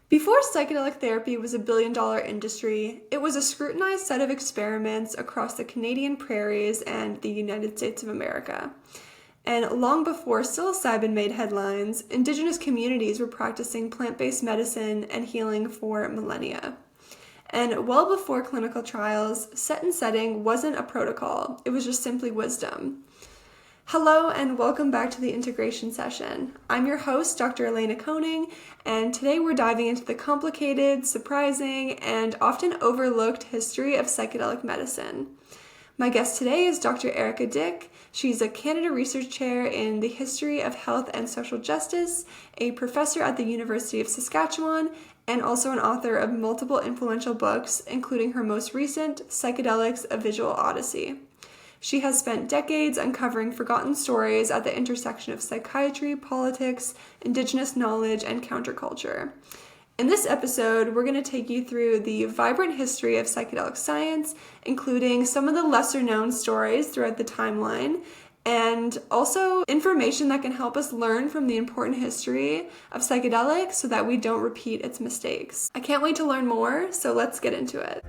Before psychedelic therapy was a billion-dollar industry, it was a scrutinized set of experiments across the Canadian prairies and the United States of America. And long before psilocybin made headlines, Indigenous communities were practicing plant-based medicine and healing for millennia. And well before clinical trials, set and setting wasn't a protocol, it was just simply wisdom. Hello and welcome back to the integration session. I'm your host, Dr. Elena Koning, and today we're diving into the complicated, surprising, and often overlooked history of psychedelic medicine. My guest today is Dr. Erika Dyck. She's a Canada Research Chair in the History of Health and Social Justice, a professor at the University of Saskatchewan, and also an author of multiple influential books, including her most recent, Psychedelics, A Visual Odyssey. She has spent decades uncovering forgotten stories at the intersection of psychiatry, politics, Indigenous knowledge, and counterculture. In this episode, we're going to take you through the vibrant history of psychedelic science, including some of the lesser-known stories throughout the timeline, and also information that can help us learn from the important history of psychedelics so that we don't repeat its mistakes. I can't wait to learn more, so let's get into it.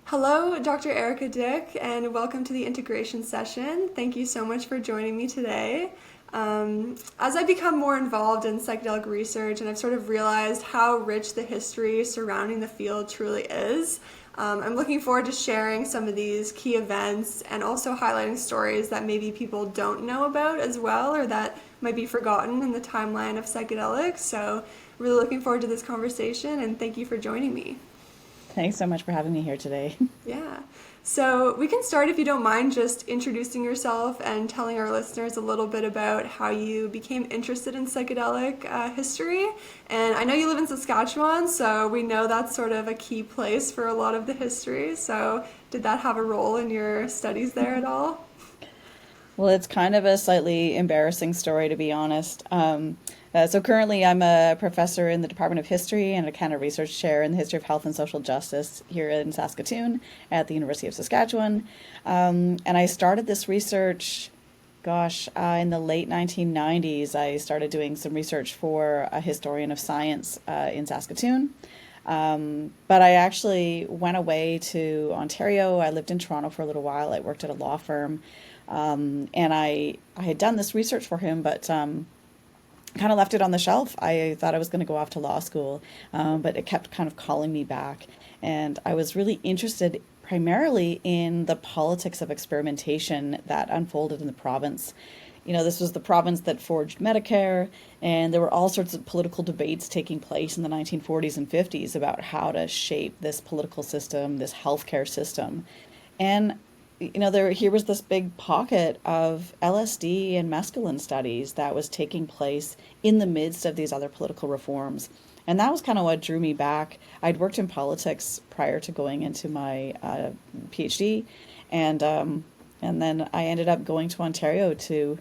Hello, Dr. Erika Dyck, and welcome to the integration session. Thank you so much for joining me today. As I become more involved in psychedelic research and I've sort of realized how rich the history surrounding the field truly is, I'm looking forward to sharing some of these key events and also highlighting stories that maybe people don't know about as well, or that might be forgotten in the timeline of psychedelics. So really looking forward to this conversation, and thank you for joining me. Thanks so much for having me here today. Yeah. So we can start, if you don't mind, just introducing yourself and telling our listeners a little bit about how you became interested in psychedelic history. And I know you live in Saskatchewan, so we know that's sort of a key place for a lot of the history. So did that have a role in your studies there at all? Well, it's kind of a slightly embarrassing story, to be honest. So currently, I'm a professor in the Department of History and a Canada Research Chair in the History of Health and Social Justice here in Saskatoon at the University of Saskatchewan. And I started this research, in the late 1990s. I started doing some research for a historian of science in Saskatoon. But I actually went away to Ontario. I lived in Toronto for a little while. I worked at a law firm. And I had done this research for him, but kind of left it on the shelf. I thought I was going to go off to law school, but it kept kind of calling me back. And I was really interested primarily in the politics of experimentation that unfolded in the province. You know, this was the province that forged Medicare, and there were all sorts of political debates taking place in the 1940s and 50s about how to shape this political system, this healthcare system. And here was this big pocket of LSD and mescaline studies that was taking place in the midst of these other political reforms. And that was kind of what drew me back. I'd worked in politics prior to going into my PhD, and then I ended up going to Ontario to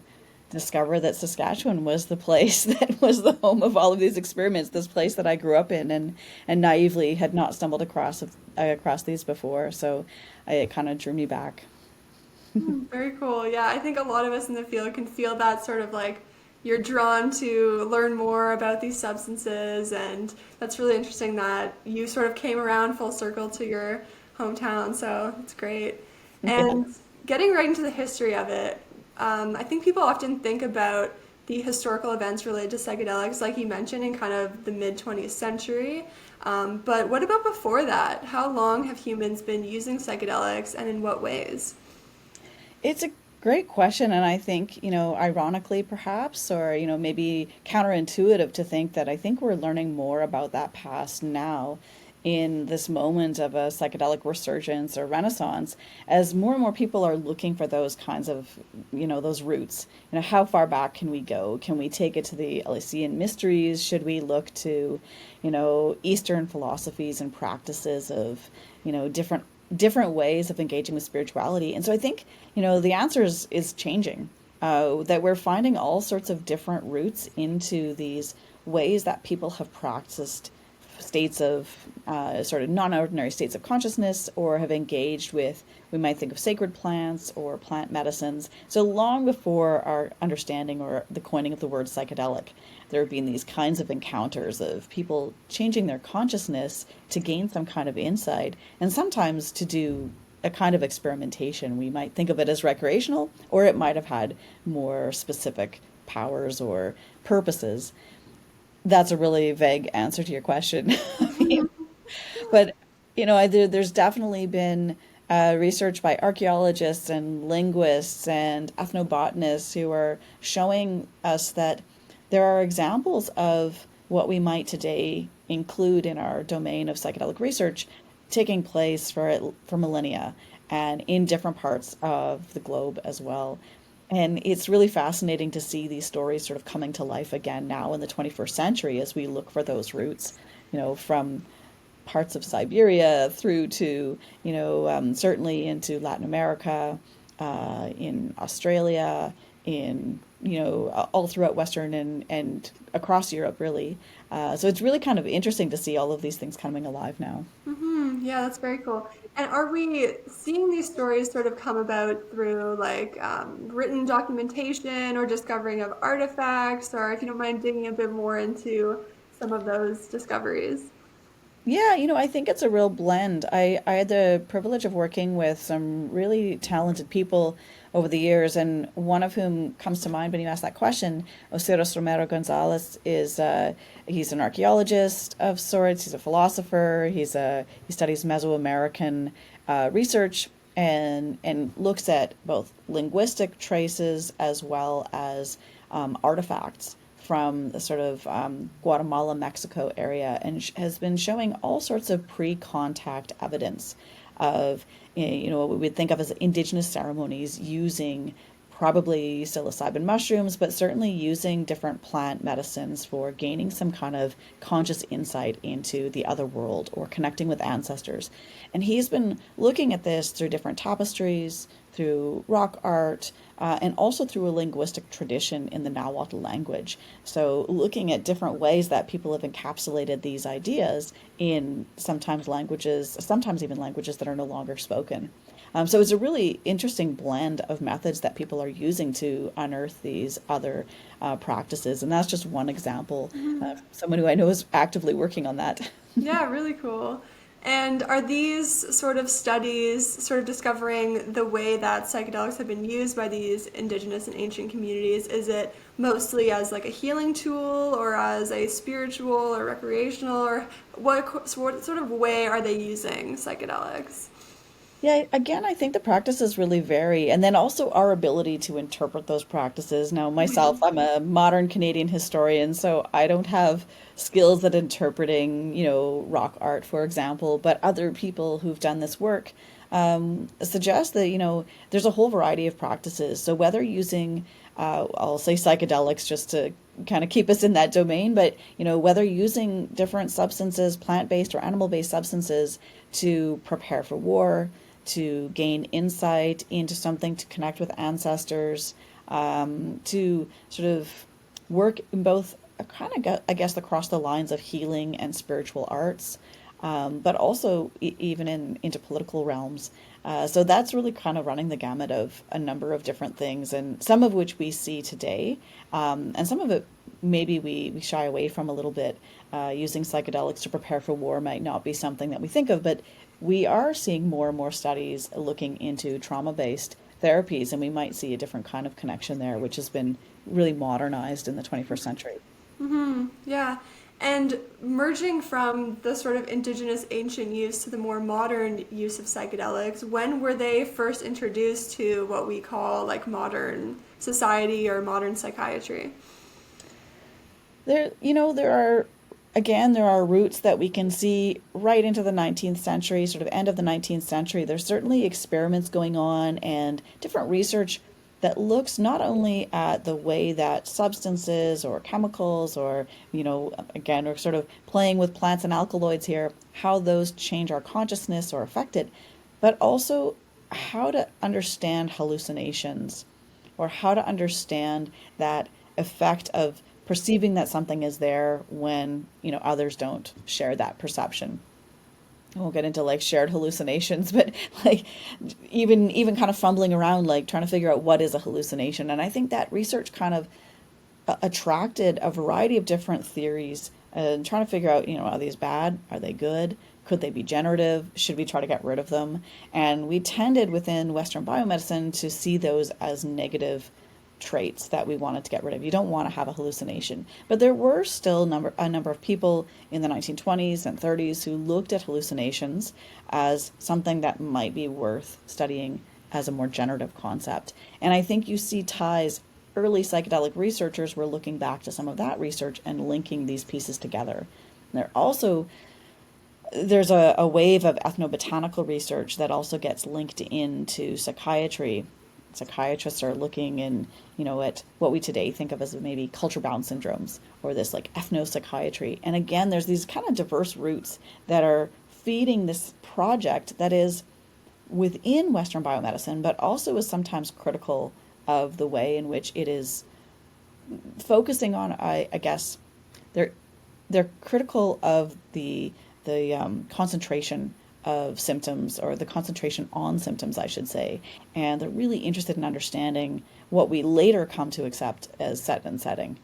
discover that Saskatchewan was the place that was the home of all of these experiments, this place that I grew up in and naively had not stumbled across these before. So it kind of drew me back. Very cool. Yeah, I think a lot of us in the field can feel that sort of like you're drawn to learn more about these substances, and that's really interesting that you sort of came around full circle to your hometown, so it's great. Yeah. And getting right into the history of it, I think people often think about the historical events related to psychedelics, like you mentioned, in kind of the mid-20th century. But what about before that? How long have humans been using psychedelics, and in what ways? It's a great question, and I think, ironically perhaps, or, maybe counterintuitive to think that I think we're learning more about that past now in this moment of a psychedelic resurgence or renaissance, as more and more people are looking for those kinds of, those roots. How far back can we go? Can we take it to the Eleusinian mysteries? Should we look to, Eastern philosophies and practices of, different ways of engaging with spirituality? And so I think, the answer is changing, that we're finding all sorts of different roots into these ways that people have practiced states of sort of non-ordinary states of consciousness, or have engaged with, we might think of sacred plants or plant medicines. So long before our understanding or the coining of the word psychedelic, there have been these kinds of encounters of people changing their consciousness to gain some kind of insight, and sometimes to do a kind of experimentation. We might think of it as recreational, or it might have had more specific powers or purposes. That's a really vague answer to your question. But, there's definitely been research by archaeologists and linguists and ethnobotanists who are showing us that there are examples of what we might today include in our domain of psychedelic research taking place for millennia and in different parts of the globe as well. And it's really fascinating to see these stories sort of coming to life again now in the 21st century as we look for those roots, from parts of Siberia through to, certainly into Latin America, in Australia, in, all throughout Western and across Europe, really. So it's really kind of interesting to see all of these things coming alive now. Yeah, that's very cool. And are we seeing these stories sort of come about through like written documentation or discovering of artifacts, or if you don't mind digging a bit more into some of those discoveries? Yeah, I think it's a real blend. I had the privilege of working with some really talented people over the years, and one of whom comes to mind when you ask that question, Osiris Romero Gonzalez, he's an archaeologist of sorts. He's a philosopher. He studies Mesoamerican research and looks at both linguistic traces as well as artifacts from the sort of Guatemala, Mexico area, and has been showing all sorts of pre-contact evidence of, what we would think of as indigenous ceremonies using probably psilocybin mushrooms, but certainly using different plant medicines for gaining some kind of conscious insight into the other world or connecting with ancestors. And he's been looking at this through different tapestries, through rock art, and also through a linguistic tradition in the Nahuatl language. So looking at different ways that people have encapsulated these ideas in sometimes even languages that are no longer spoken. So it's a really interesting blend of methods that people are using to unearth these other practices. And that's just one example. Someone who I know is actively working on that. Yeah, really cool. And are these sort of studies sort of discovering the way that psychedelics have been used by these indigenous and ancient communities? Is it mostly as like a healing tool or as a spiritual or recreational, or what sort of way are they using psychedelics? Yeah, again, I think the practices really vary, and then also our ability to interpret those practices. Now, myself, I'm a modern Canadian historian, so I don't have skills at interpreting, rock art, for example, but other people who've done this work suggest that, there's a whole variety of practices. So whether using, I'll say psychedelics just to kind of keep us in that domain, but, whether using different substances, plant-based or animal-based substances to prepare for war, to gain insight into something, to connect with ancestors, to sort of work in both, I guess, across the lines of healing and spiritual arts, but also even into political realms. So that's really kind of running the gamut of a number of different things, and some of which we see today, and some of it maybe we shy away from a little bit. Using psychedelics to prepare for war might not be something that we think of, but we are seeing more and more studies looking into trauma-based therapies, and we might see a different kind of connection there, which has been really modernized in the 21st century. Yeah. And merging from the sort of indigenous ancient use to the more modern use of psychedelics, when were they first introduced to what we call like modern society or modern psychiatry? There are roots that we can see right into the 19th century, sort of end of the 19th century. There's certainly experiments going on and different research that looks not only at the way that substances or chemicals or, again, we're sort of playing with plants and alkaloids here, how those change our consciousness or affect it, but also how to understand hallucinations or how to understand that effect of perceiving that something is there when, others don't share that perception. I won't get into like shared hallucinations, but like even kind of fumbling around, like trying to figure out what is a hallucination. And I think that research kind of attracted a variety of different theories and trying to figure out, are these bad? Are they good? Could they be generative? Should we try to get rid of them? And we tended within Western biomedicine to see those as negative traits that we wanted to get rid of. You don't want to have a hallucination. But there were still a number of people in the 1920s and 30s who looked at hallucinations as something that might be worth studying as a more generative concept. And I think you see ties. Early psychedelic researchers were looking back to some of that research and linking these pieces together. There's a wave of ethnobotanical research that also gets linked into psychiatry. Psychiatrists are looking at what we today think of as maybe culture-bound syndromes, or this like ethnopsychiatry. And again, there's these kind of diverse roots that are feeding this project that is within Western biomedicine, but also is sometimes critical of the way in which it is focusing on, I guess, they're critical of the concentration of symptoms, or the concentration on symptoms, I should say. And they're really interested in understanding what we later come to accept as set and setting.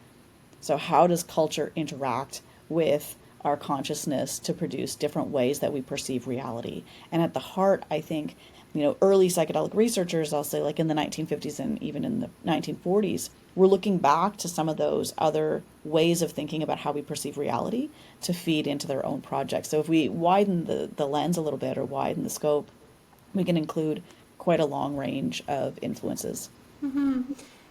So how does culture interact with our consciousness to produce different ways that we perceive reality? And at the heart, I think, early psychedelic researchers, I'll say like in the 1950s and even in the 1940s, we're looking back to some of those other ways of thinking about how we perceive reality to feed into their own projects. So if we widen the lens a little bit, or widen the scope, we can include quite a long range of influences.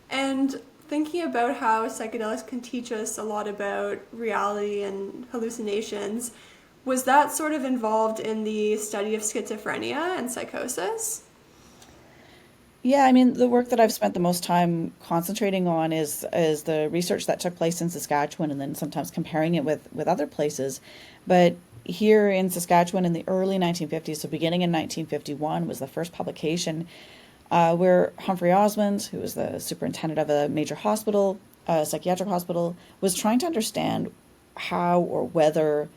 And thinking about how psychedelics can teach us a lot about reality and hallucinations, was that sort of involved in the study of schizophrenia and psychosis? Yeah, I mean, the work that I've spent the most time concentrating on is the research that took place in Saskatchewan, and then sometimes comparing it with other places. But here in Saskatchewan in the early 1950s, so beginning in 1951, was the first publication where Humphrey Osmond, who was the superintendent of a major hospital, a psychiatric hospital, was trying to understand how or whether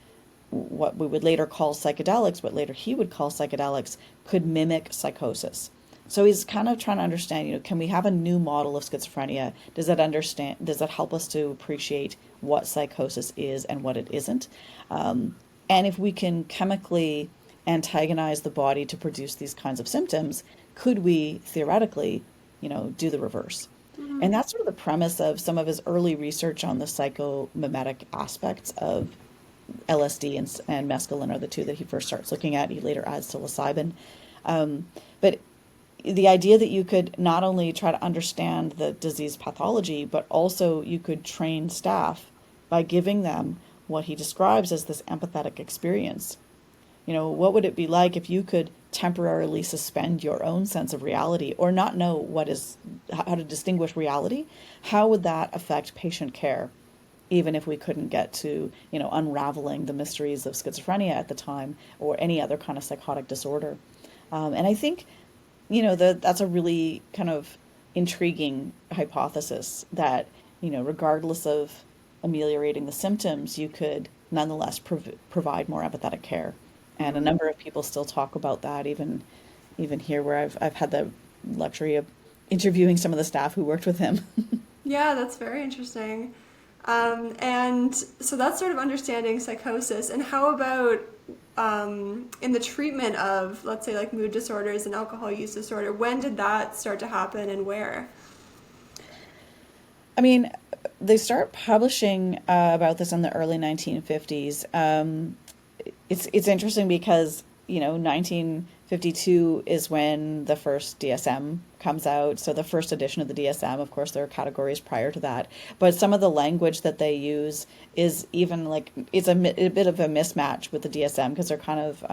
what we would later call psychedelics, what later he would call psychedelics, could mimic psychosis. So he's kind of trying to understand, can we have a new model of schizophrenia? Does that help us to appreciate what psychosis is and what it isn't? And if we can chemically antagonize the body to produce these kinds of symptoms, could we theoretically, do the reverse? Mm-hmm. And that's sort of the premise of some of his early research on the psychomimetic aspects of LSD and mescaline are the two that he first starts looking at. He later adds psilocybin. But the idea that you could not only try to understand the disease pathology, but also you could train staff by giving them what he describes as this empathetic experience. What would it be like if you could temporarily suspend your own sense of reality, or not know how to distinguish reality? How would that affect patient care? Even if we couldn't get to, unraveling the mysteries of schizophrenia at the time, or any other kind of psychotic disorder. And I think, that's a really kind of intriguing hypothesis that, regardless of ameliorating the symptoms, you could nonetheless provide more empathetic care. And a number of people still talk about that, even here where I've had the luxury of interviewing some of the staff who worked with him. Yeah, that's very interesting. And so that's sort of understanding psychosis. And how about in the treatment of, let's say, like mood disorders and alcohol use disorder? When did that start to happen, and where? I mean, they start publishing about this in the early 1950s. It's interesting because, 1952 is when the first DSM comes out. So the first edition of the DSM, of course, there are categories prior to that. But some of the language that they use is even like, it's a bit of a mismatch with the DSM because they're kind of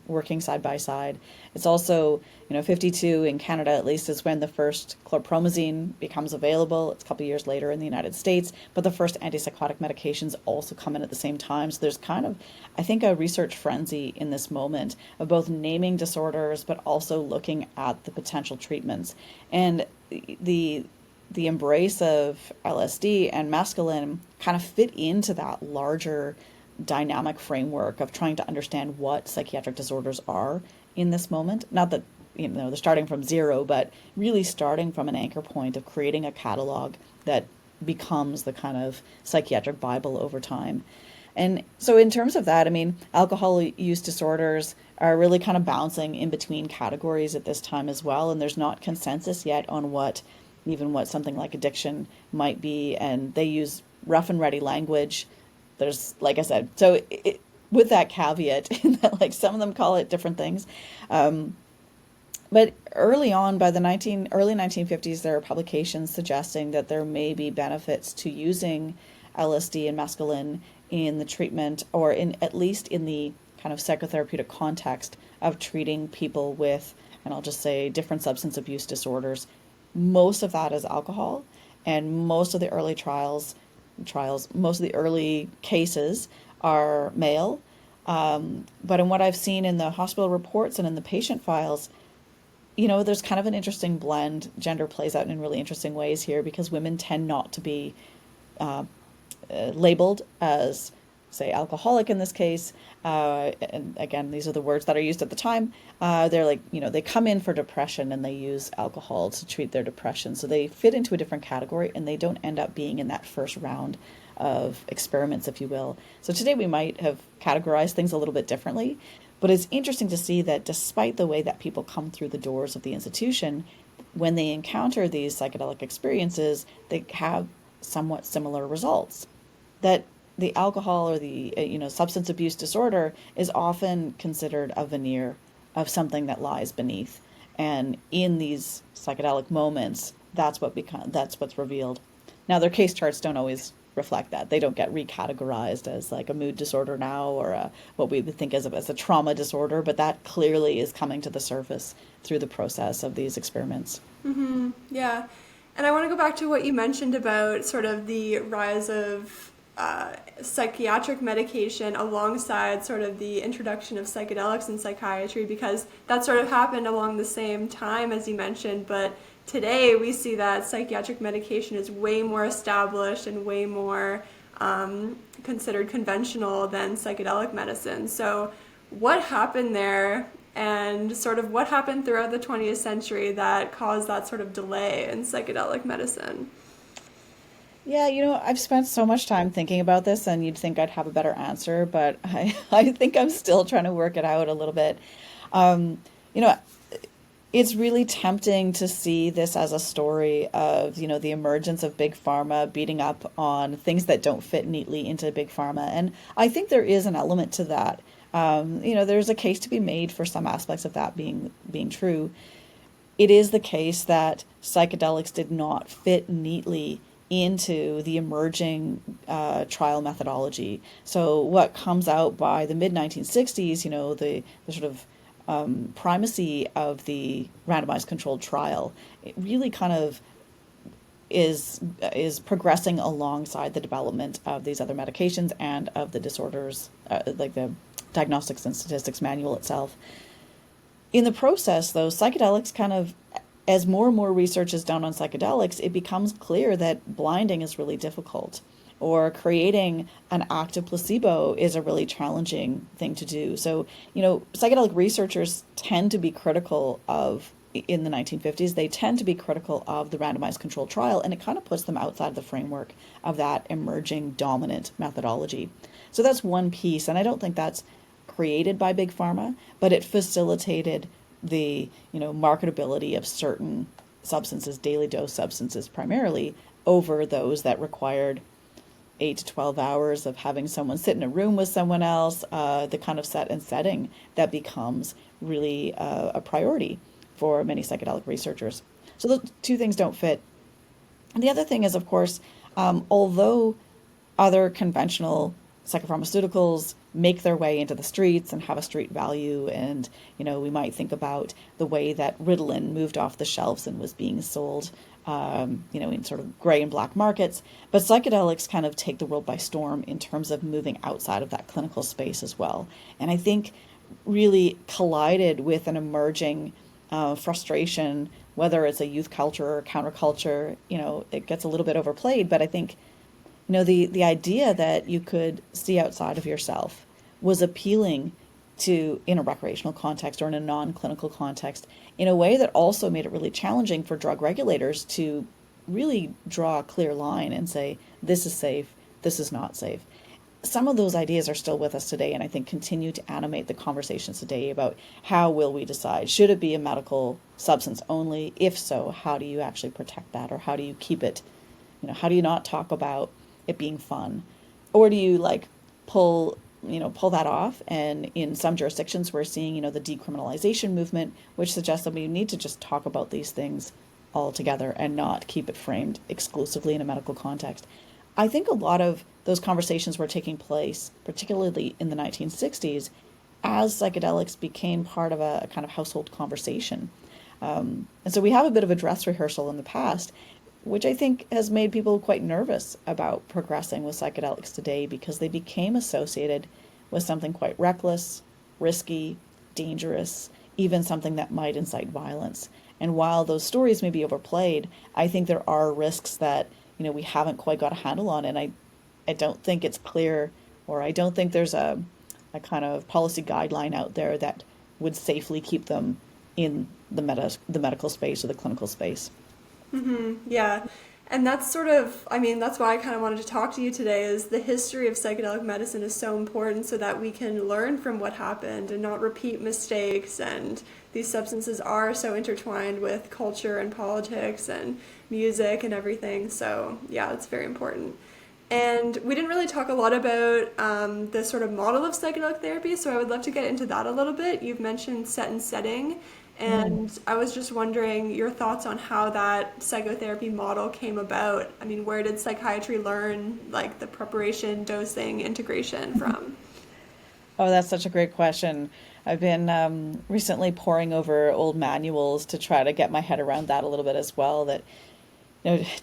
working side by side. It's also, 52 in Canada, at least, is when the first chlorpromazine becomes available. It's a couple of years later in the United States, but the first antipsychotic medications also come in at the same time. So there's kind of, I think, a research frenzy in this moment of both naming disorders, but also looking at the potential treatments. And the the embrace of LSD and mescaline kind of fit into that larger dynamic framework of trying to understand what psychiatric disorders are in this moment. Not that, they're starting from zero, but really starting from an anchor point of creating a catalog that becomes the kind of psychiatric Bible over time. And so in terms of that, I mean, alcohol use disorders are really kind of bouncing in between categories at this time as well. And there's not consensus yet on what something like addiction might be. And they use rough and ready language. There's, like I said, so with that caveat, that like some of them call it different things. But early on, by the early 1950s, there are publications suggesting that there may be benefits to using LSD and mescaline in the treatment, or in at least in the kind of psychotherapeutic context of treating people with, and I'll just say, different substance abuse disorders. Most of that is alcohol, and most of the early most of the early cases are male. But in what I've seen in the hospital reports and in the patient files, there's kind of an interesting blend. Gender plays out in really interesting ways here, because women tend not to be labeled as, say, alcoholic in this case. And again, these are the words that are used at the time. They're like, they come in for depression and they use alcohol to treat their depression. So they fit into a different category, and they don't end up being in that first round of experiments, if you will. So today we might have categorized things a little bit differently. But it's interesting to see that despite the way that people come through the doors of the institution, when they encounter these psychedelic experiences, they have somewhat similar results. That the alcohol or the substance abuse disorder is often considered a veneer of something that lies beneath. And in these psychedelic moments, that's what's revealed. Now, their case charts don't always reflect that. They don't get recategorized as like a mood disorder now, or what we would think as a trauma disorder, but that clearly is coming to the surface through the process of these experiments. Mm-hmm. Yeah. And I want to go back to what you mentioned about sort of the rise of psychiatric medication alongside sort of the introduction of psychedelics in psychiatry, because that sort of happened along the same time as you mentioned, but today we see that psychiatric medication is way more established and way more considered conventional than psychedelic medicine. So what happened there, and sort of what happened throughout the 20th century that caused that sort of delay in psychedelic medicine? Yeah, I've spent so much time thinking about this, and you'd think I'd have a better answer, but I think I'm still trying to work it out a little bit. Um, you know, it's really tempting to see this as a story of, the emergence of big pharma beating up on things that don't fit neatly into big pharma. And I think there is an element to that. There's a case to be made for some aspects of that being true. It is the case that psychedelics did not fit neatly into the emerging trial methodology. So what comes out by the mid-1960s, the sort of primacy of the randomized controlled trial, it really kind of is progressing alongside the development of these other medications and of the disorders, like the Diagnostics and Statistics Manual itself. In the process, though, psychedelics kind of, as more and more research is done on psychedelics, it becomes clear that blinding is really difficult, or creating an active placebo is a really challenging thing to do. So, psychedelic researchers tend to be critical of, in the 1950s, they tend to be critical of the randomized controlled trial, and it kind of puts them outside the framework of that emerging dominant methodology. So that's one piece, and I don't think that's created by Big Pharma, but it facilitated the marketability of certain substances, daily dose substances primarily, over those that required 8 to 12 hours of having someone sit in a room with someone else, the kind of set and setting that becomes really a priority for many psychedelic researchers. So those two things don't fit. And the other thing is, of course, although other conventional psychopharmaceuticals make their way into the streets and have a street value, and we might think about the way that Ritalin moved off the shelves and was being sold in sort of gray and black markets, but psychedelics kind of take the world by storm in terms of moving outside of that clinical space as well, and I think really collided with an emerging frustration whether it's a youth culture or counterculture, it gets a little bit overplayed. But I think, the idea that you could see outside of yourself was appealing to in a recreational context or in a non-clinical context in a way that also made it really challenging for drug regulators to really draw a clear line and say, this is safe, this is not safe. Some of those ideas are still with us today, and I think continue to animate the conversations today about how will we decide, should it be a medical substance only? If so, how do you actually protect that, or how do you keep it, how do you not talk about it being fun, or do you pull that off? And in some jurisdictions we're seeing, the decriminalization movement, which suggests that we need to just talk about these things all together and not keep it framed exclusively in a medical context. I think a lot of those conversations were taking place, particularly in the 1960s, as psychedelics became part of a kind of household conversation. And so we have a bit of a dress rehearsal in the past, which I think has made people quite nervous about progressing with psychedelics today, because they became associated with something quite reckless, risky, dangerous, even something that might incite violence. And while those stories may be overplayed, I think there are risks that, we haven't quite got a handle on. And I don't think it's clear, or I don't think there's a kind of policy guideline out there that would safely keep them in the medical space or the clinical space. Yeah. And that's that's why I kind of wanted to talk to you today, is the history of psychedelic medicine is so important so that we can learn from what happened and not repeat mistakes. And these substances are so intertwined with culture and politics and music and everything. So yeah, it's very important. And we didn't really talk a lot about the sort of model of psychedelic therapy, so I would love to get into that a little bit. You've mentioned set and setting, and I was just wondering your thoughts on how that psychotherapy model came about. I mean, where did psychiatry learn like the preparation, dosing, integration from? Oh, that's such a great question. I've been recently poring over old manuals to try to get my head around that a little bit as well. That,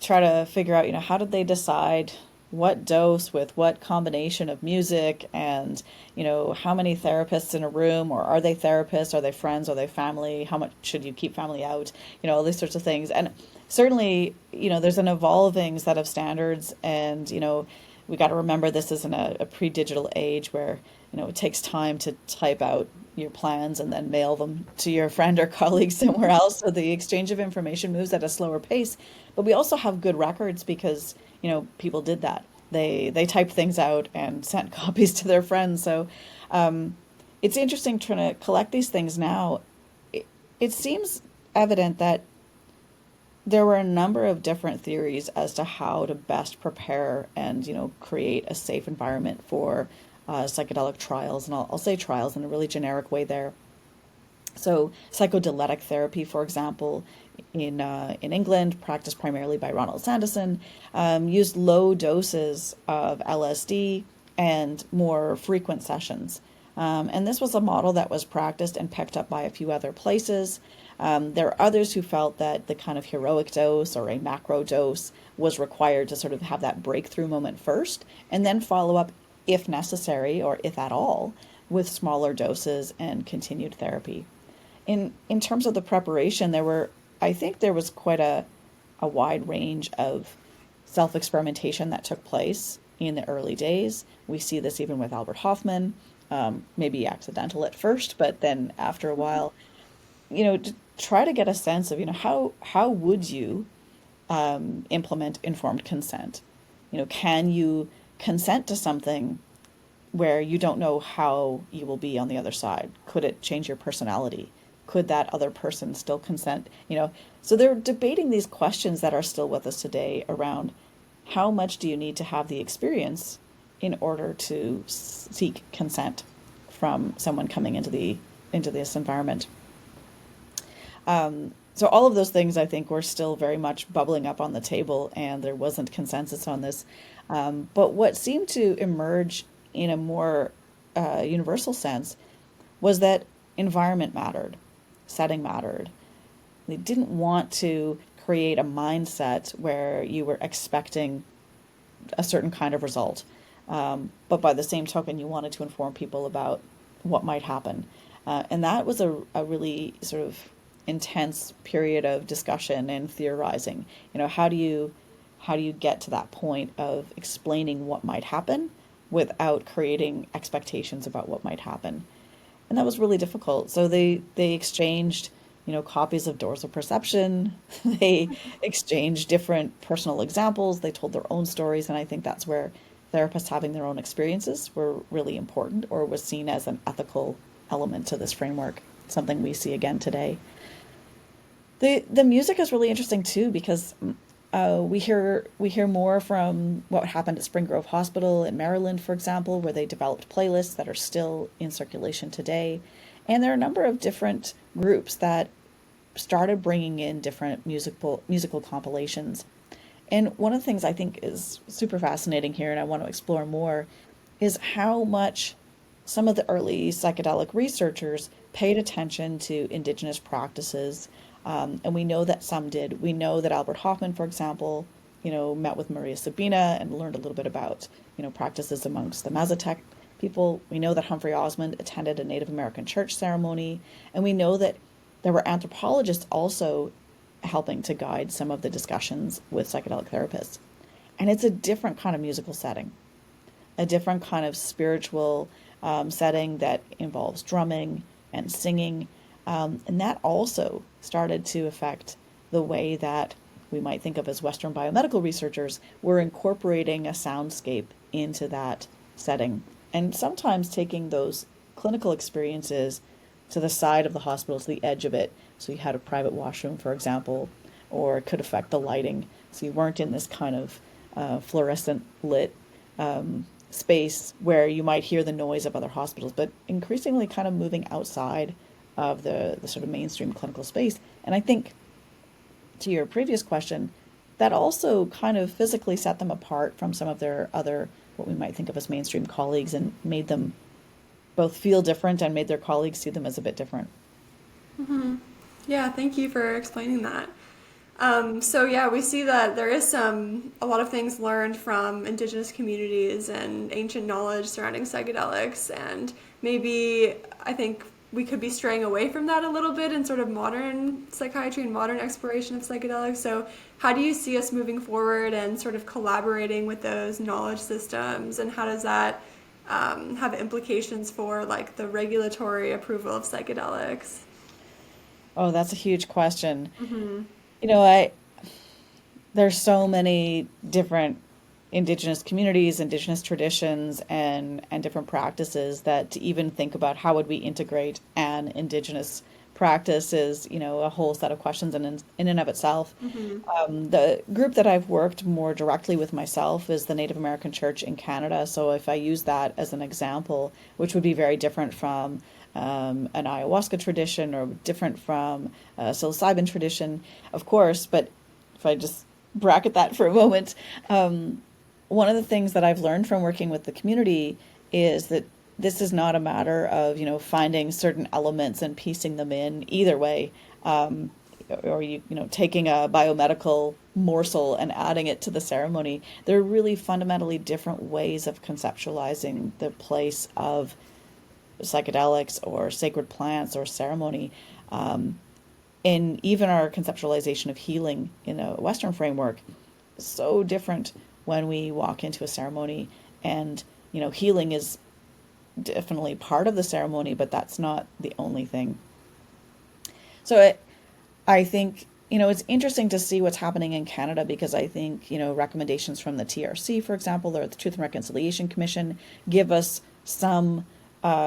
try to figure out, how did they decide what dose with what combination of music, and how many therapists in a room, or are they therapists, are they friends, are they family, how much should you keep family out, all these sorts of things. And certainly, there's an evolving set of standards, and we got to remember this isn't a pre-digital age where it takes time to type out your plans and then mail them to your friend or colleague somewhere else. So the exchange of information moves at a slower pace. But we also have good records because, people did that. They typed things out and sent copies to their friends. So it's interesting trying to collect these things now. It seems evident that there were a number of different theories as to how to best prepare and, create a safe environment for psychedelic trials. And I'll say trials in a really generic way there. So psychedelic therapy, for example, in England, practiced primarily by Ronald Sanderson, used low doses of LSD and more frequent sessions. And this was a model that was practiced and picked up by a few other places. There are others who felt that the kind of heroic dose or a macro dose was required to sort of have that breakthrough moment first, and then follow up, if necessary or if at all, with smaller doses and continued therapy. In terms of the preparation, I think there was quite a wide range of self-experimentation that took place in the early days. We see this even with Albert Hofmann, maybe accidental at first, but then after a while, to try to get a sense of, how would you implement informed consent? Can you consent to something where you don't know how you will be on the other side? Could it change your personality? Could that other person still consent? So they're debating these questions that are still with us today around how much do you need to have the experience in order to seek consent from someone coming into this environment. So all of those things, I think, were still very much bubbling up on the table, and there wasn't consensus on this. But what seemed to emerge in a more universal sense was that environment mattered, setting mattered. They didn't want to create a mindset where you were expecting a certain kind of result. But by the same token, you wanted to inform people about what might happen. And that was a really sort of intense period of discussion and theorizing. How do you get to that point of explaining what might happen without creating expectations about what might happen? And that was really difficult. So they exchanged, copies of Doors of Perception. They exchanged different personal examples. They told their own stories, and I think that's where therapists having their own experiences were really important, or was seen as an ethical element to this framework, something we see again today. The music is really interesting too, because we hear more from what happened at Spring Grove Hospital in Maryland, for example, where they developed playlists that are still in circulation today. And there are a number of different groups that started bringing in different musical compilations. And one of the things I think is super fascinating here, and I want to explore more, is how much some of the early psychedelic researchers paid attention to Indigenous practices. And we know that some did. We know that Albert Hoffman, for example, met with Maria Sabina and learned a little bit about, practices amongst the Mazatec people. We know that Humphrey Osmond attended a Native American church ceremony. And we know that there were anthropologists also helping to guide some of the discussions with psychedelic therapists. And it's a different kind of musical setting, a different kind of spiritual setting that involves drumming and singing. And that also started to affect the way that we might think of as Western biomedical researchers were incorporating a soundscape into that setting, and sometimes taking those clinical experiences to the side of the hospital, to the edge of it. So you had a private washroom, for example, or it could affect the lighting. So you weren't in this kind of fluorescent lit space where you might hear the noise of other hospitals, but increasingly kind of moving outside of the sort of mainstream clinical space. And I think, to your previous question, that also kind of physically set them apart from some of their other, what we might think of as mainstream colleagues, and made them both feel different and made their colleagues see them as a bit different. Yeah, thank you for explaining that. So yeah, we see that there is a lot of things learned from indigenous communities and ancient knowledge surrounding psychedelics, and maybe I think we could be straying away from that a little bit in sort of modern psychiatry and modern exploration of psychedelics. So how do you see us moving forward and sort of collaborating with those knowledge systems, and how does that have implications for like the regulatory approval of psychedelics? Oh, that's a huge question. I there's so many different indigenous communities, indigenous traditions, and different practices, that to even think about how would we integrate an indigenous practice is, a whole set of questions in and of itself. The group that I've worked more directly with myself is the Native American Church in Canada. So if I use that as an example, which would be very different from an ayahuasca tradition, or different from a psilocybin tradition, of course, but if I just bracket that for a moment, one of the things that I've learned from working with the community is that this is not a matter of, finding certain elements and piecing them in either way, or taking a biomedical morsel and adding it to the ceremony. There are really fundamentally different ways of conceptualizing the place of psychedelics or sacred plants or ceremony. And even our conceptualization of healing in a Western framework is so different when we walk into a ceremony. And, healing is definitely part of the ceremony, but that's not the only thing. So I think, it's interesting to see what's happening in Canada, because I think, recommendations from the TRC, for example, or the Truth and Reconciliation Commission, give us some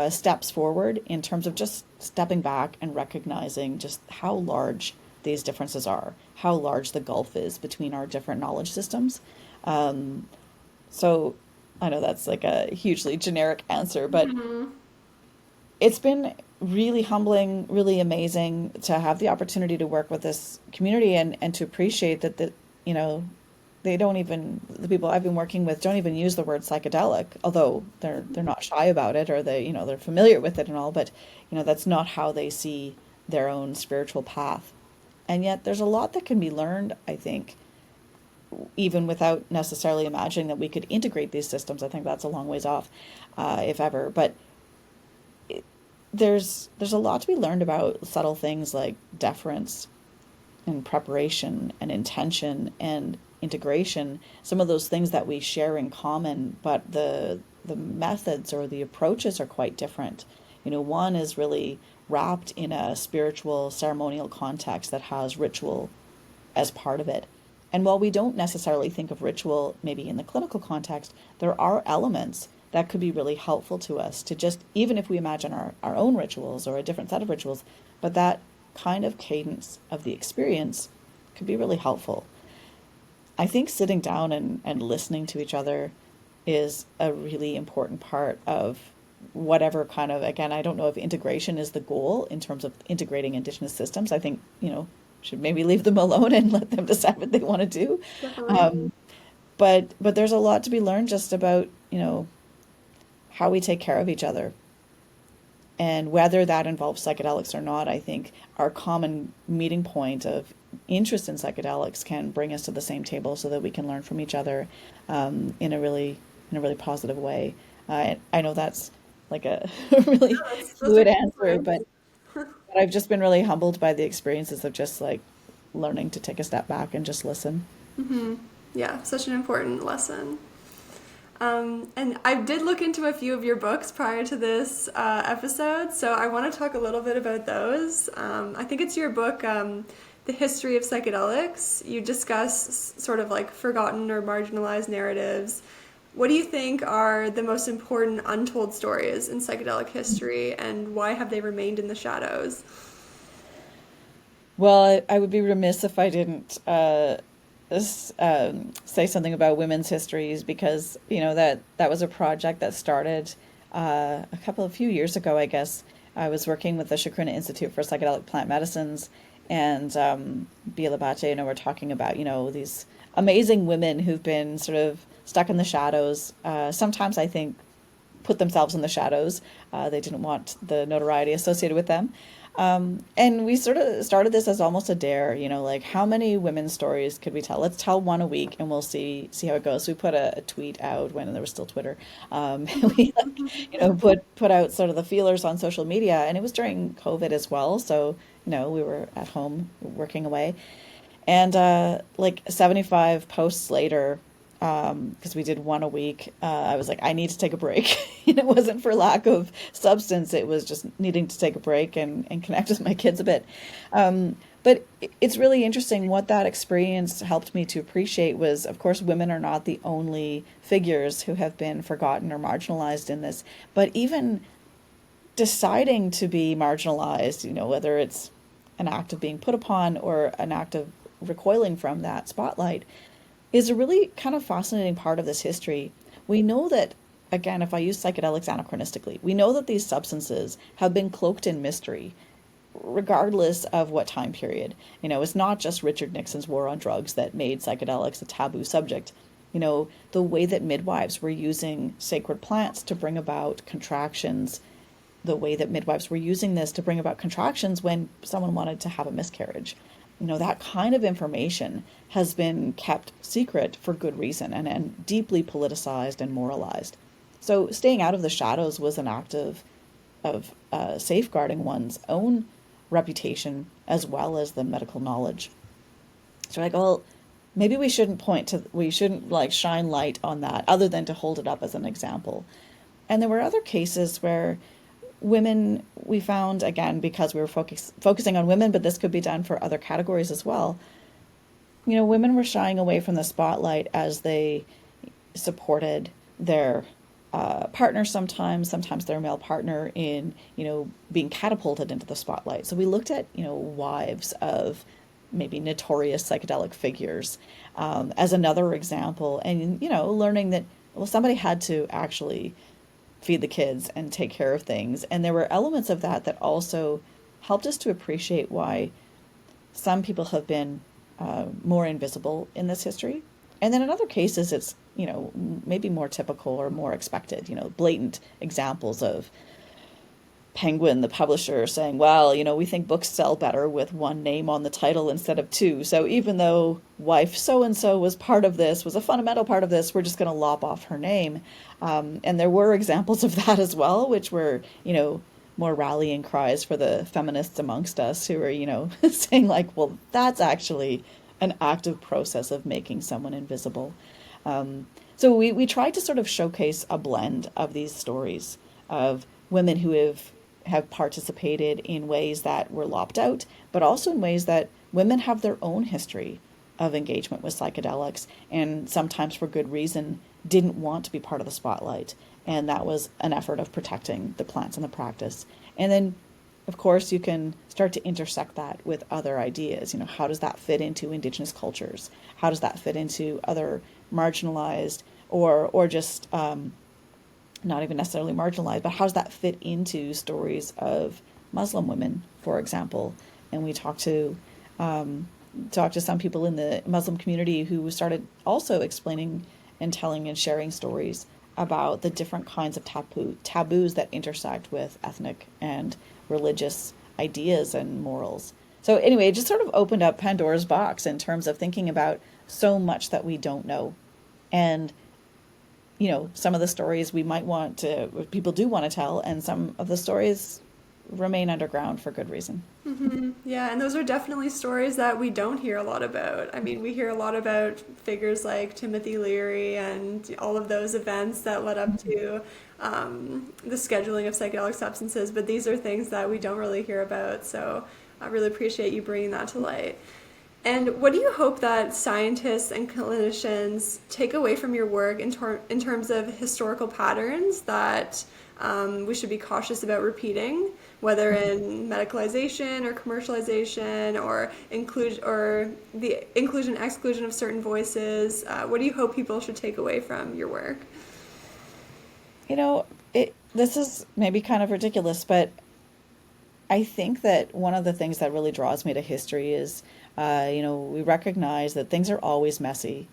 steps forward in terms of just stepping back and recognizing just how large these differences are, how large the gulf is between our different knowledge systems. So I know that's like a hugely generic answer, but it's been really humbling, really amazing to have the opportunity to work with this community, and to appreciate that, they don't even, the people I've been working with don't even use the word psychedelic, although they're not shy about it, or they're familiar with it and all, but that's not how they see their own spiritual path. And yet there's a lot that can be learned, I think, even without necessarily imagining that we could integrate these systems. I think that's a long ways off, if ever. But there's a lot to be learned about subtle things like deference and preparation and intention and integration, some of those things that we share in common, but the methods or the approaches are quite different. One is really wrapped in a spiritual ceremonial context that has ritual as part of it. And while we don't necessarily think of ritual maybe in the clinical context, there are elements that could be really helpful to us to just, even if we imagine our own rituals or a different set of rituals, but that kind of cadence of the experience could be really helpful. I think sitting down and listening to each other is a really important part of whatever kind of, again, I don't know if integration is the goal in terms of integrating Indigenous systems. I think, should maybe leave them alone and let them decide what they want to do. Definitely. Um, but there's a lot to be learned just about, how we take care of each other. And whether that involves psychedelics or not, I think our common meeting point of interest in psychedelics can bring us to the same table so that we can learn from each other in a really positive way. I know that's like a really Those are fluid good answer, words. but I've just been really humbled by the experiences of just like learning to take a step back and just listen. Yeah, such an important lesson. And I did look into a few of your books prior to this episode, so I want to talk a little bit about those. I think it's your book, The History of Psychedelics. You discuss sort of like forgotten or marginalized narratives. What do you think are the most important untold stories in psychedelic history, and why have they remained in the shadows? Well, I would be remiss if I didn't say something about women's histories because that was a project that started a few years ago, I guess. I was working with the Shakrina Institute for Psychedelic Plant Medicines, and Bia Labate, we're talking about these amazing women who've been sort of stuck in the shadows. Sometimes I think put themselves in the shadows. They didn't want the notoriety associated with them. And we sort of started this as almost a dare, like how many women's stories could we tell? Let's tell one a week and we'll see how it goes. So we put a tweet out when there was still Twitter. We put out sort of the feelers on social media, and it was during COVID as well. So, we were at home working away. And like 75 posts later, because we did one a week, I was like, I need to take a break. And it wasn't for lack of substance, it was just needing to take a break and connect with my kids a bit. But it's really interesting what that experience helped me to appreciate was, of course, women are not the only figures who have been forgotten or marginalized in this, but even deciding to be marginalized, whether it's an act of being put upon or an act of recoiling from that spotlight, is a really kind of fascinating part of this history. We know that, again, if I use psychedelics anachronistically, we know that these substances have been cloaked in mystery, regardless of what time period. It's not just Richard Nixon's war on drugs that made psychedelics a taboo subject. The way that midwives were using sacred plants to bring about contractions, the way that midwives were using this to bring about contractions when someone wanted to have a miscarriage. That kind of information has been kept secret for good reason and deeply politicized and moralized. So staying out of the shadows was an act of safeguarding one's own reputation as well as the medical knowledge. So like, well, maybe we shouldn't like shine light on that other than to hold it up as an example. And there were other cases where women, we found, again, because we were focusing on women, but this could be done for other categories as well. Women were shying away from the spotlight as they supported their partner sometimes their male partner in, being catapulted into the spotlight. So we looked at, wives of maybe notorious psychedelic figures as another example, and, learning that, well, somebody had to actually feed the kids and take care of things. And there were elements of that also helped us to appreciate why some people have been more invisible in this history. And then in other cases, it's, maybe more typical or more expected, blatant examples of Penguin, the publisher, saying, well, we think books sell better with one name on the title instead of two. So even though wife so-and-so was a fundamental part of this, we're just going to lop off her name. And there were examples of that as well, which were, more rallying cries for the feminists amongst us who are, saying like, well, that's actually an active process of making someone invisible. So we tried to sort of showcase a blend of these stories of women who have participated in ways that were lopped out, but also in ways that women have their own history of engagement with psychedelics, and sometimes for good reason didn't want to be part of the spotlight. And that was an effort of protecting the plants and the practice. And then, of course, you can start to intersect that with other ideas. How does that fit into Indigenous cultures? How does that fit into other marginalized or just not even necessarily marginalized, but how does that fit into stories of Muslim women, for example? And we talked to some people in the Muslim community who started also explaining and telling and sharing stories about the different kinds of taboos that intersect with ethnic and religious ideas and morals. So anyway, it just sort of opened up Pandora's box in terms of thinking about so much that we don't know. And some of the stories people do want to tell, and some of the stories remain underground for good reason. Mm-hmm. Yeah, and those are definitely stories that we don't hear a lot about. I mean, we hear a lot about figures like Timothy Leary and all of those events that led up to the scheduling of psychedelic substances, but these are things that we don't really hear about, so I really appreciate you bringing that to light. And what do you hope that scientists and clinicians take away from your work in terms of historical patterns that we should be cautious about repeating, whether in medicalization or commercialization or the inclusion exclusion of certain voices? What do you hope people should take away from your work? This is maybe kind of ridiculous, but I think that one of the things that really draws me to history is, we recognize that things are always messy,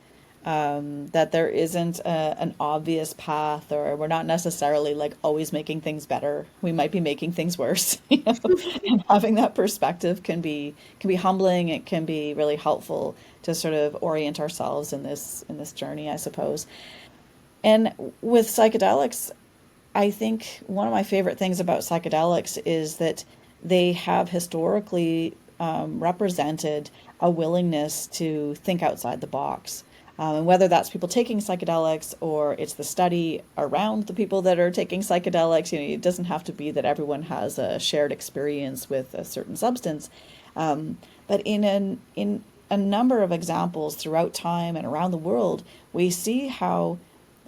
that there isn't an obvious path, or we're not necessarily like always making things better. We might be making things worse, and having that perspective can be humbling. It can be really helpful to sort of orient ourselves in this journey, I suppose. And with psychedelics, I think one of my favorite things about psychedelics is that they have historically represented a willingness to think outside the box. And whether that's people taking psychedelics or it's the study around the people that are taking psychedelics, it doesn't have to be that everyone has a shared experience with a certain substance. But in a number of examples throughout time and around the world, we see how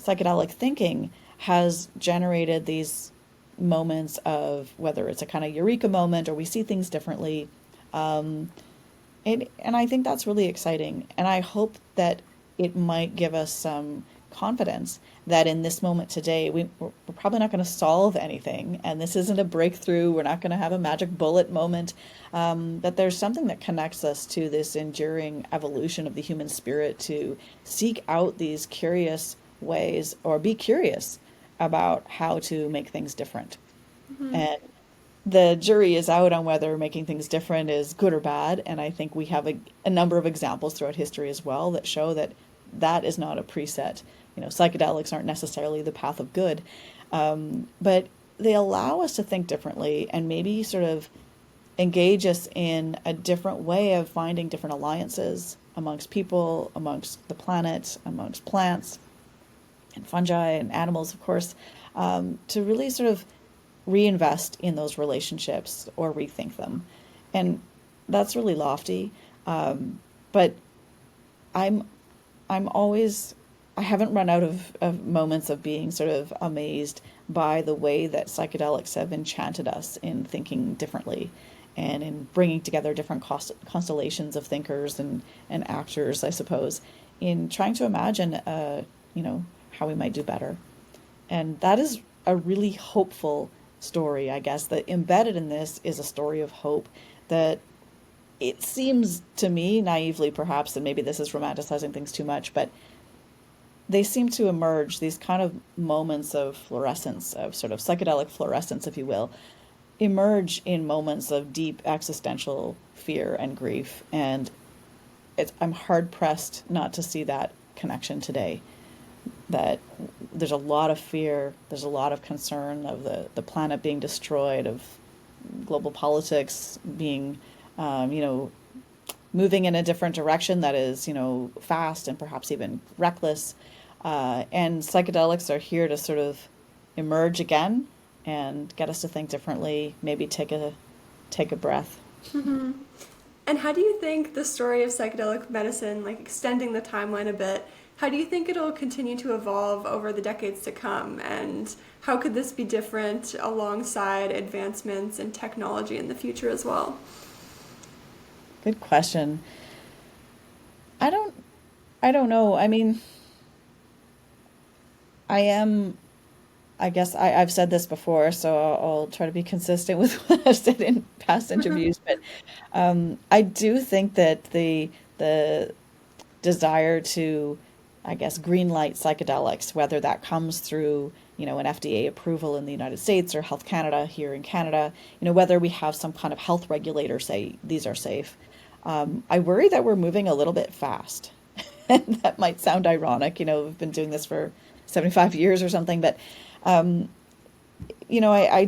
psychedelic thinking has generated these moments of whether it's a kind of eureka moment or we see things differently. And I think that's really exciting. And I hope that it might give us some confidence that in this moment today, we're probably not going to solve anything. And this isn't a breakthrough. We're not going to have a magic bullet moment. But there's something that connects us to this enduring evolution of the human spirit to seek out these curious ways or be curious about how to make things different. Mm-hmm. And the jury is out on whether making things different is good or bad. And I think we have a number of examples throughout history as well that show that that is not a preset. Psychedelics aren't necessarily the path of good, but they allow us to think differently and maybe sort of engage us in a different way of finding different alliances amongst people, amongst the planet, amongst plants and fungi and animals, of course, to really sort of reinvest in those relationships or rethink them. And that's really lofty. But I haven't run out of moments of being sort of amazed by the way that psychedelics have enchanted us in thinking differently and in bringing together different constellations of thinkers and actors, I suppose, in trying to imagine, how we might do better. And that is a really hopeful story, I guess, that embedded in this is a story of hope that it seems to me, naively perhaps, and maybe this is romanticizing things too much, but they seem to emerge, these kind of moments of fluorescence, of sort of psychedelic fluorescence, if you will, emerge in moments of deep existential fear and grief. And I'm hard pressed not to see that connection today. That there's a lot of fear, there's a lot of concern of the planet being destroyed, of global politics being, moving in a different direction that is, fast and perhaps even reckless. And psychedelics are here to sort of emerge again and get us to think differently, maybe take a breath. Mm-hmm. And how do you think the story of psychedelic medicine, like extending the timeline a bit, how do you think it'll continue to evolve over the decades to come? And how could this be different alongside advancements in technology in the future as well? Good question. I don't I don't know. I mean, I am, I guess I've said this before, so I'll try to be consistent with what I've said in past interviews. But I do think that the desire to, I guess, green light psychedelics, whether that comes through, an FDA approval in the United States or Health Canada here in Canada, whether we have some kind of health regulator say these are safe. I worry that we're moving a little bit fast. And that might sound ironic, we've been doing this for 75 years or something, but I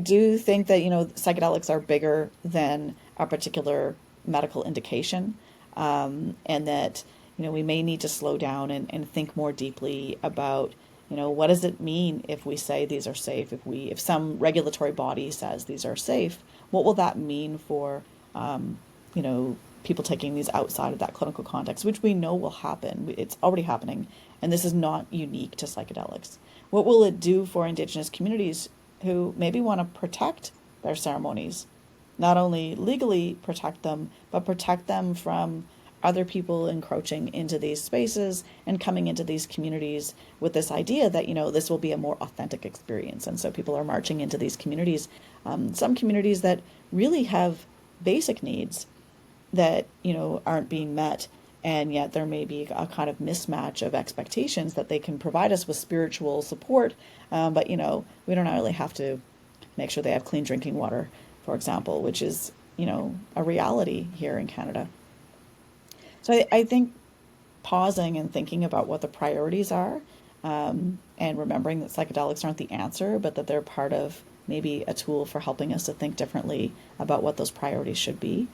do think that, psychedelics are bigger than a particular medical indication, and that, we may need to slow down and think more deeply about, what does it mean if we say these are safe? If some regulatory body says these are safe, what will that mean for, people taking these outside of that clinical context, which we know will happen. It's already happening, and this is not unique to psychedelics. What will it do for Indigenous communities who maybe want to protect their ceremonies? Not only legally protect them, but protect them from other people encroaching into these spaces and coming into these communities with this idea that, this will be a more authentic experience. And so people are marching into these communities, some communities that really have basic needs that, aren't being met. And yet there may be a kind of mismatch of expectations that they can provide us with spiritual support. But, we don't really have to make sure they have clean drinking water, for example, which is, a reality here in Canada. So I think pausing and thinking about what the priorities are, and remembering that psychedelics aren't the answer, but that they're part of maybe a tool for helping us to think differently about what those priorities should be.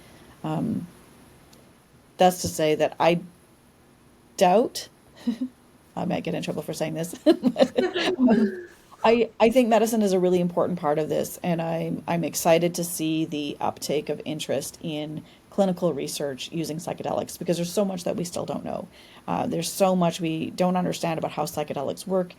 That's to say that I doubt, I might get in trouble for saying this, I think medicine is a really important part of this, and I'm excited to see the uptake of interest in clinical research using psychedelics, because there's so much that we still don't know. There's so much we don't understand about how psychedelics work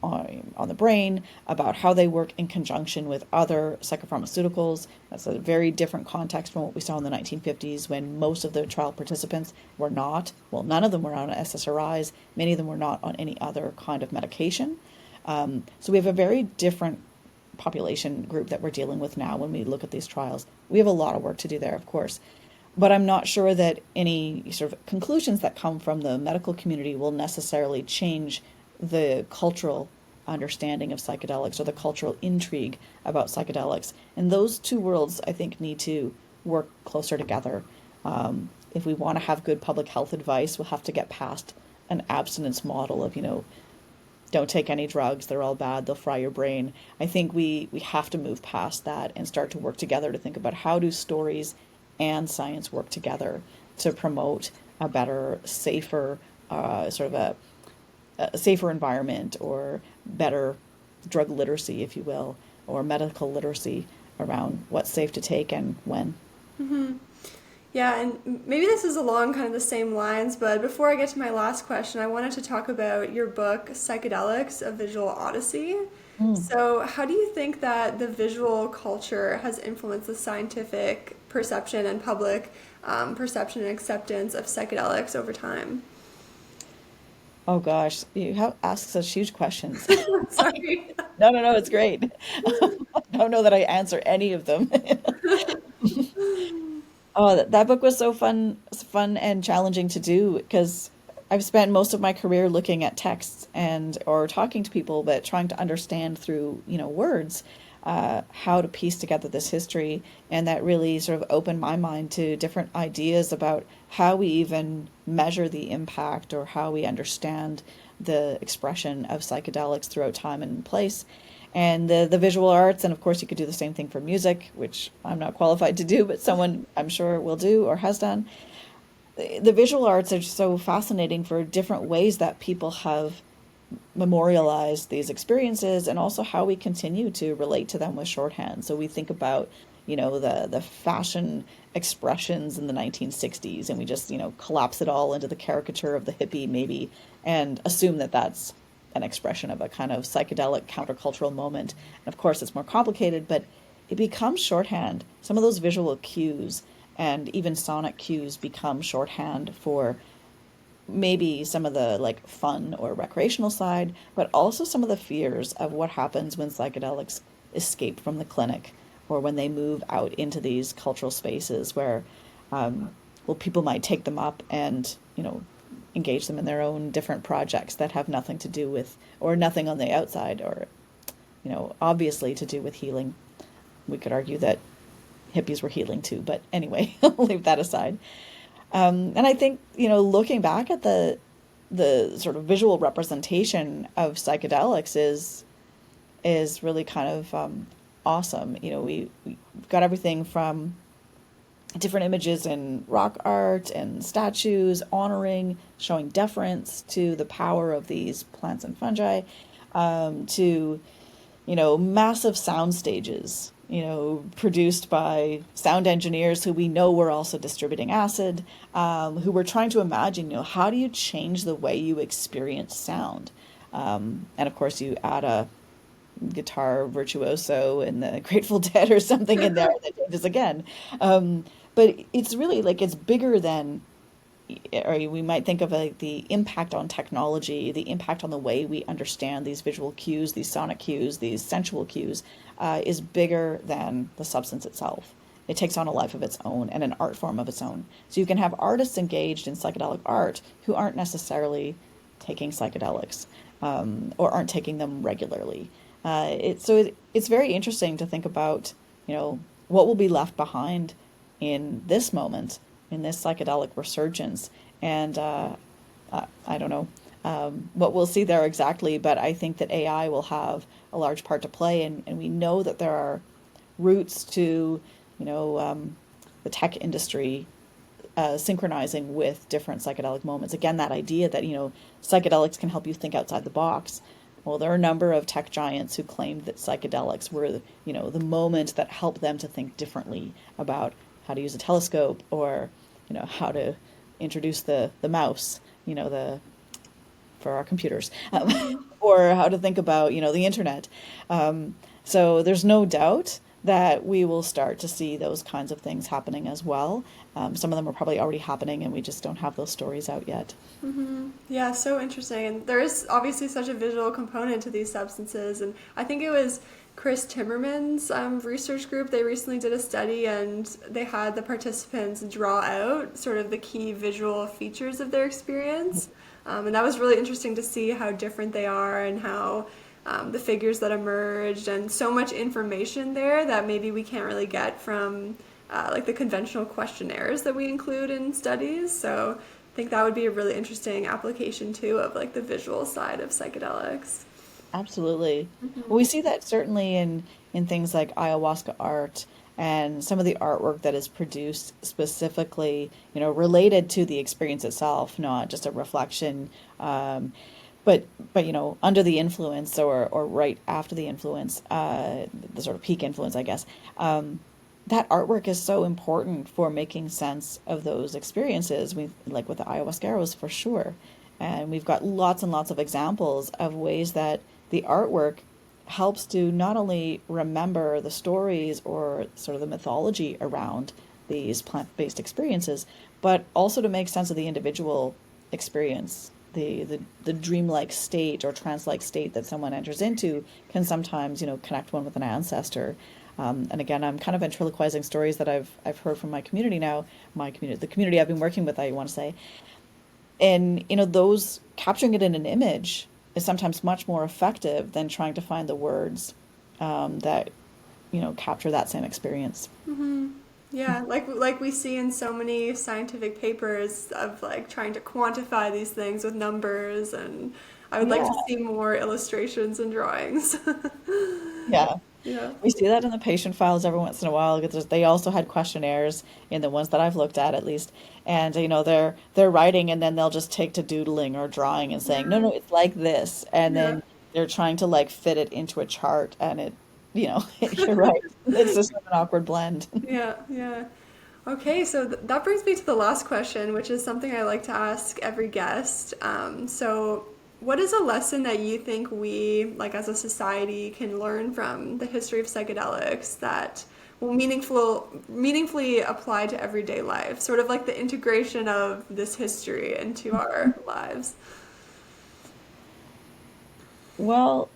on the brain, about how they work in conjunction with other psychopharmaceuticals. That's a very different context from what we saw in the 1950s, when most of the trial participants were not, well, none of them were on SSRIs, many of them were not on any other kind of medication. So we have a very different population group that we're dealing with now when we look at these trials. We have a lot of work to do there, of course. But I'm not sure that any sort of conclusions that come from the medical community will necessarily change the cultural understanding of psychedelics or the cultural intrigue about psychedelics. And those two worlds, I think, need to work closer together. If we want to have good public health advice, we'll have to get past an abstinence model of, don't take any drugs, they're all bad, they'll fry your brain. I think we have to move past that and start to work together to think about how do stories and science work together to promote a better, safer, sort of a safer environment, or better drug literacy, if you will, or medical literacy around what's safe to take and when. Mm-hmm. Yeah, and maybe this is along kind of the same lines, but before I get to my last question, I wanted to talk about your book, Psychedelics, A Visual Odyssey. So how do you think that the visual culture has influenced the scientific perception and public perception and acceptance of psychedelics over time? Oh gosh, you have asked such huge questions. Sorry. No, it's great. I don't know that I answer any of them. Oh, that book was so fun and challenging to do, because I've spent most of my career looking at texts and or talking to people, but trying to understand through, words. how to piece together this history, and that really sort of opened my mind to different ideas about how we even measure the impact or how we understand the expression of psychedelics throughout time and place. And the visual arts, and of course you could do the same thing for music, which I'm not qualified to do, but someone I'm sure will do or has done. The visual arts are so fascinating for different ways that people have memorialized these experiences, and also how we continue to relate to them with shorthand. So we think about, the fashion expressions in the 1960s, and we just, collapse it all into the caricature of the hippie maybe, and assume that that's an expression of a kind of psychedelic countercultural moment. And of course it's more complicated, but it becomes shorthand. Some of those visual cues and even sonic cues become shorthand for maybe some of the like fun or recreational side, but also some of the fears of what happens when psychedelics escape from the clinic, or when they move out into these cultural spaces where, well, people might take them up and, engage them in their own different projects that have nothing to do with, or nothing on the outside, or, obviously to do with healing. We could argue that hippies were healing too, but anyway, I'll leave that aside. And I think, looking back at the sort of visual representation of psychedelics is really kind of awesome. We've got everything from different images in rock art and statues honoring, showing deference to the power of these plants and fungi, to, massive sound stages, produced by sound engineers who we know were also distributing acid, who were trying to imagine, how do you change the way you experience sound? And of course, you add a guitar virtuoso in the Grateful Dead or something in there that changes again. But it's really like it's bigger than, or we might think of like the impact on technology, the impact on the way we understand these visual cues, these sonic cues, these sensual cues, is bigger than the substance itself. It takes on a life of its own and an art form of its own. So you can have artists engaged in psychedelic art who aren't necessarily taking psychedelics, or aren't taking them regularly. It's very interesting to think about, what will be left behind in this moment, in this psychedelic resurgence. And I don't know what we'll see there exactly, but I think that AI will have a large part to play. And we know that there are roots to, the tech industry synchronizing with different psychedelic moments. Again, that idea that, psychedelics can help you think outside the box. Well, there are a number of tech giants who claimed that psychedelics were, the moment that helped them to think differently about how to use a telescope, or, how to introduce the mouse, for our computers, or how to think about, the internet. So there's no doubt that we will start to see those kinds of things happening as well. Some of them are probably already happening, and we just don't have those stories out yet. Mm-hmm. Yeah, so interesting. And there is obviously such a visual component to these substances. And I think it was Chris Timmerman's research group. They recently did a study, and they had the participants draw out sort of the key visual features of their experience. And that was really interesting to see how different they are, and how the figures that emerged, and so much information there that maybe we can't really get from like the conventional questionnaires that we include in studies. So I think that would be a really interesting application too of like the visual side of psychedelics. Absolutely. Mm-hmm. Well, we see that certainly in things like ayahuasca art, and some of the artwork that is produced specifically, related to the experience itself, not just a reflection, but under the influence, or right after the influence, the sort of peak influence, I guess. That artwork is so important for making sense of those experiences. We like with the ayahuasqueros for sure, and we've got lots and lots of examples of ways that the artwork helps to not only remember the stories or sort of the mythology around these plant-based experiences, but also to make sense of the individual experience. The dreamlike state or trance-like state that someone enters into can sometimes, connect one with an ancestor. And again, I'm kind of ventriloquizing stories that I've heard from my community now, the community I've been working with, I want to say. And, those capturing it in an image is sometimes much more effective than trying to find the words that capture that same experience. Yeah, like we see in so many scientific papers of like trying to quantify these things with numbers, and I would like Yeah, to see more illustrations and drawings. yeah. Yeah. We see that in the patient files every once in a while because they also had questionnaires in the ones that I've looked at least. And they're writing and then they'll just take to doodling or drawing and saying, "No, no, it's like this." And Yeah. then they're trying to like fit it into a chart and you're right. It's just an awkward blend. Yeah, yeah. Okay, so that brings me to the last question, which is something I like to ask every guest. So, what is a lesson that you think we, like as a society, can learn from the history of psychedelics that will meaningfully apply to everyday life? Sort of like the integration of this history into our lives. Well,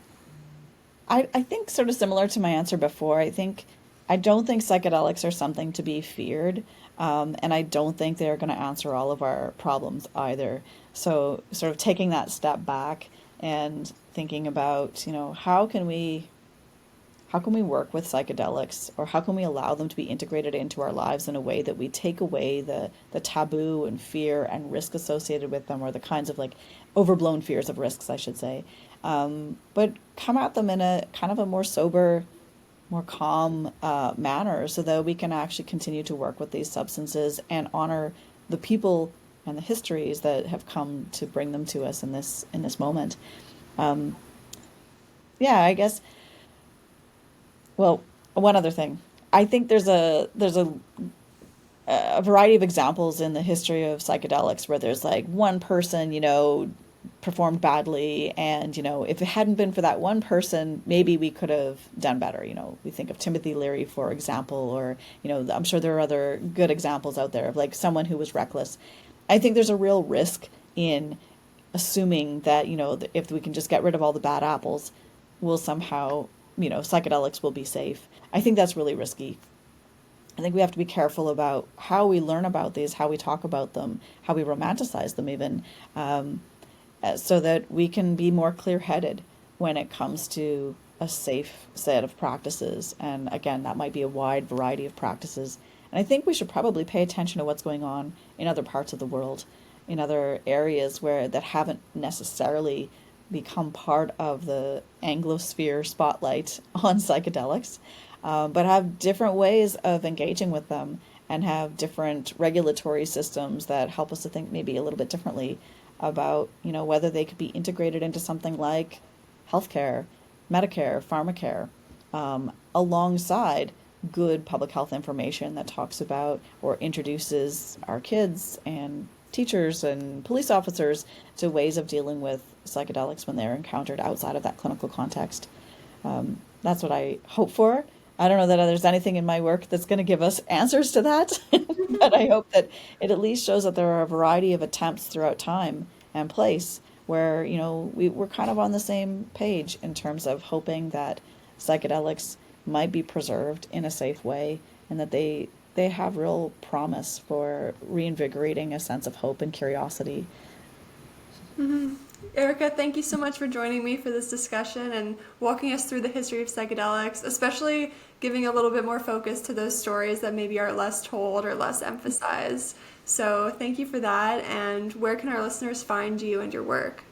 I think sort of similar to my answer before. I don't think psychedelics are something to be feared, and I don't think they're going to answer all of our problems either. So, sort of taking that step back and thinking about, how can we work with psychedelics, or how can we allow them to be integrated into our lives in a way that we take away the taboo and fear and risk associated with them, or the kinds of like overblown fears of risks, I should say, but come at them in a kind of a more sober, more calm manner, so that we can actually continue to work with these substances and honor the people and the histories that have come to bring them to us in this moment. Um, yeah, I guess. Well, one other thing. I think a variety of examples in the history of psychedelics where there's like one person, performed badly, and if it hadn't been for that one person, maybe we could have done better. We think of Timothy Leary, for example, or I'm sure there are other good examples out there of like someone who was reckless. I think there's a real risk in assuming that if we can just get rid of all the bad apples, we'll somehow psychedelics will be safe. I think that's really risky. I think we have to be careful about how we learn about these, how we talk about them, how we romanticize them even, so that we can be more clear-headed when it comes to a safe set of practices. And again, that might be a wide variety of practices. And I think we should probably pay attention to what's going on in other parts of the world, in other areas where that haven't necessarily become part of the Anglosphere spotlight on psychedelics, but have different ways of engaging with them and have different regulatory systems that help us to think maybe a little bit differently about, whether they could be integrated into something like healthcare, Medicare, pharmacare, alongside good public health information that talks about or introduces our kids and teachers and police officers to ways of dealing with psychedelics when they're encountered outside of that clinical context. That's what I hope for. I don't know that there's anything in my work that's going to give us answers to that, but I hope that it at least shows that there are a variety of attempts throughout time and place where, we're kind of on the same page in terms of hoping that psychedelics might be preserved in a safe way, and that they have real promise for reinvigorating a sense of hope and curiosity. Erica, thank you so much for joining me for this discussion and walking us through the history of psychedelics, especially giving a little bit more focus to those stories that maybe are less told or less emphasized. So thank you for that. And where can our listeners find you and your work?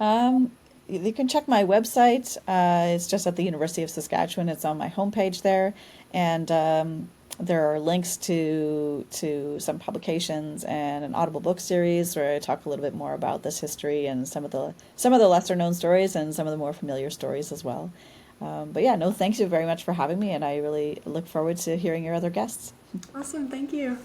Um, you can check my website. It's just at the University of Saskatchewan. It's on my homepage there, and there are links to some publications and an Audible book series where I talk a little bit more about this history and some of the lesser known stories and some of the more familiar stories as well. But yeah, no, thank you very much for having me, and I really look forward to hearing your other guests. Awesome. Thank you.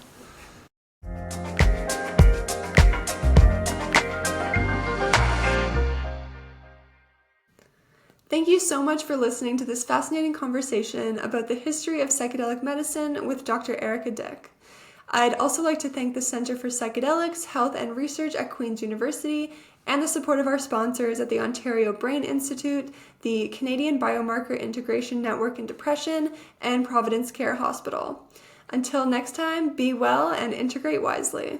Thank you so much for listening to this fascinating conversation about the history of psychedelic medicine with Dr. Erika Dyck. I'd also like to thank the Center for Psychedelics, Health and Research at Queen's University and the support of our sponsors at the Ontario Brain Institute, the Canadian Biomarker Integration Network in Depression, and Providence Care Hospital. Until next time, be well and integrate wisely.